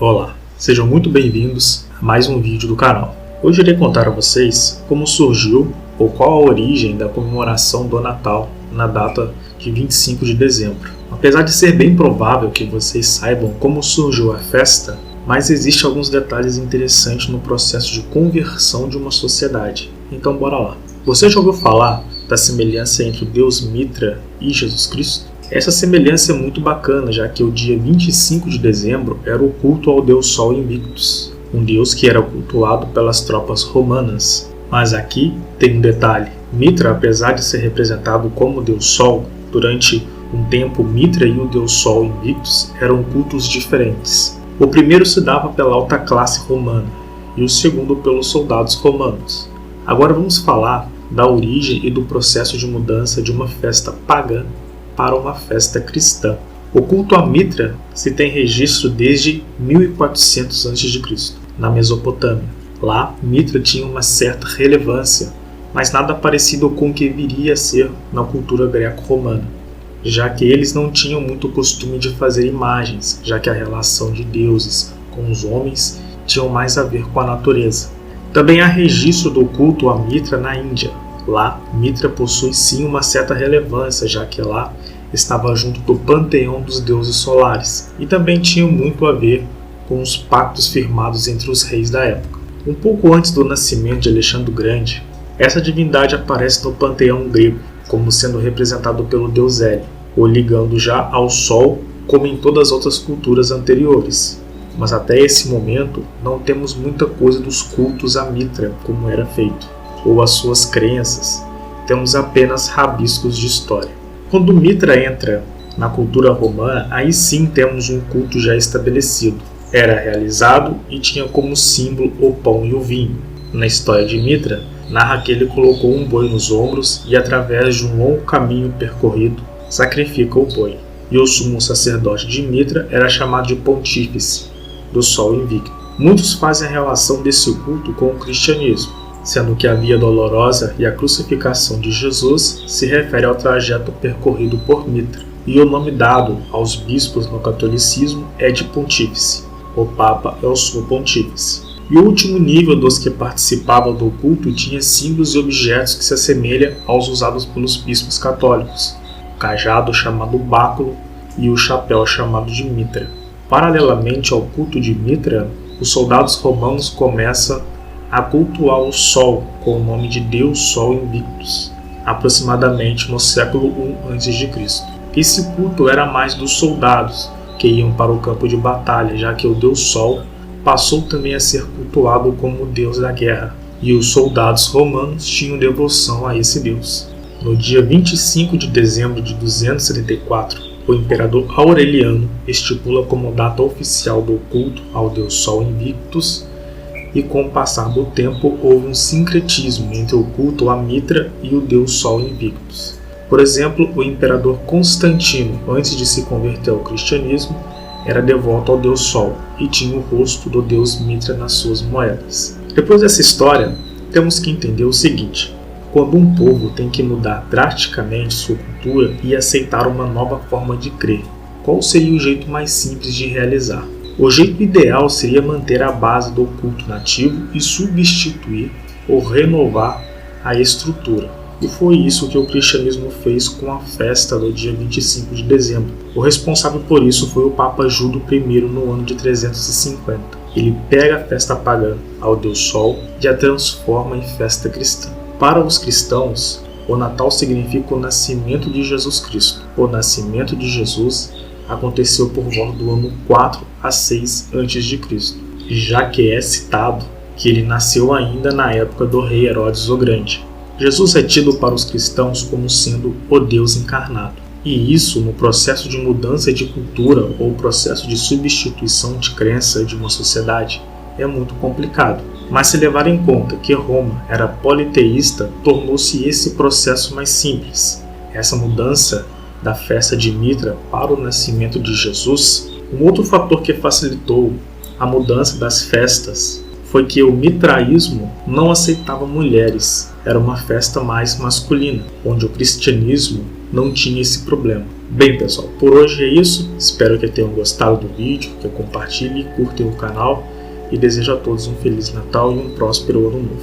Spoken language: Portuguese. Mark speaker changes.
Speaker 1: Olá, sejam muito bem-vindos a mais um vídeo do canal. Hoje irei contar a vocês como surgiu ou qual a origem da comemoração do Natal na data de 25 de dezembro. Apesar de ser bem provável que vocês saibam como surgiu a festa, mas existem alguns detalhes interessantes no processo de conversão de uma sociedade. Então bora lá. Você já ouviu falar da semelhança entre o deus Mitra e Jesus Cristo? Essa semelhança é muito bacana, já que o dia 25 de dezembro era o culto ao deus Sol Invictus, um deus que era cultuado pelas tropas romanas. Mas aqui tem um detalhe: Mitra, apesar de ser representado como deus Sol, durante um tempo Mitra e o deus Sol Invictus eram cultos diferentes. O primeiro se dava pela alta classe romana e o segundo pelos soldados romanos. Agora vamos falar da origem e do processo de mudança de uma festa pagã para uma festa cristã. O culto a Mitra se tem registro desde 1400 a.C., na Mesopotâmia. Lá, Mitra tinha uma certa relevância, mas nada parecido com o que viria a ser na cultura greco-romana, já que eles não tinham muito costume de fazer imagens, já que a relação de deuses com os homens tinha mais a ver com a natureza. Também há registro do culto a Mitra na Índia. Lá, Mitra possui sim uma certa relevância, já que lá estava junto do panteão dos deuses solares e também tinha muito a ver com os pactos firmados entre os reis da época. Um pouco antes do nascimento de Alexandre o Grande, essa divindade aparece no panteão grego como sendo representado pelo deus Hélio, ou ligando já ao Sol, como em todas as outras culturas anteriores. Mas até esse momento não temos muita coisa dos cultos a Mitra como era feito, ou as suas crenças. Temos apenas rabiscos de história. Quando Mitra entra na cultura romana, aí sim temos um culto já estabelecido. Era realizado e tinha como símbolo o pão e o vinho. Na história de Mitra, narra que ele colocou um boi nos ombros e, através de um longo caminho percorrido, sacrifica o boi. E o sumo sacerdote de Mitra era chamado de pontífice do Sol Invicto. Muitos fazem a relação desse culto com o cristianismo, sendo que a via dolorosa e a crucificação de Jesus se refere ao trajeto percorrido por Mitra, e o nome dado aos bispos no catolicismo é de pontífice. O Papa é o sumo pontífice. E o último nível dos que participavam do culto tinha símbolos e objetos que se assemelham aos usados pelos bispos católicos, o cajado chamado báculo e o chapéu chamado de mitra. Paralelamente ao culto de Mitra, os soldados romanos começam a cultuar o Sol com o nome de Deus Sol Invictus, aproximadamente no século I a.C. Esse culto era mais dos soldados que iam para o campo de batalha, já que o Deus Sol passou também a ser cultuado como o Deus da guerra, e os soldados romanos tinham devoção a esse Deus. No dia 25 de dezembro de 274, o imperador Aureliano estipula como data oficial do culto ao Deus Sol Invictus, e com o passar do tempo houve um sincretismo entre o culto a Mitra e o Deus Sol Invictus. Por exemplo, o imperador Constantino, antes de se converter ao cristianismo, era devoto ao Deus Sol e tinha o rosto do Deus Mitra nas suas moedas. Depois dessa história, temos que entender o seguinte: quando um povo tem que mudar drasticamente sua cultura e aceitar uma nova forma de crer, qual seria o jeito mais simples de realizar? O jeito ideal seria manter a base do culto nativo e substituir ou renovar a estrutura. E foi isso que o cristianismo fez com a festa do dia 25 de dezembro. O responsável por isso foi o Papa Judo I no ano de 350. Ele pega a festa pagã ao Deus Sol e a transforma em festa cristã. Para os cristãos, o Natal significa o nascimento de Jesus Cristo. O nascimento de Jesus aconteceu por volta do ano 4 a 6 a.C., já que é citado que ele nasceu ainda na época do rei Herodes o Grande. Jesus é tido para os cristãos como sendo o Deus encarnado. E isso, no processo de mudança de cultura ou processo de substituição de crença de uma sociedade, é muito complicado. Mas se levar em conta que Roma era politeísta, tornou-se esse processo mais simples. Essa mudança da festa de Mitra para o nascimento de Jesus, um outro fator que facilitou a mudança das festas foi que o mitraísmo não aceitava mulheres, era uma festa mais masculina, onde o cristianismo não tinha esse problema. Bem, pessoal, por hoje é isso. Espero que tenham gostado do vídeo, que compartilhem e curtem o canal. E desejo a todos um Feliz Natal e um próspero Ano Novo.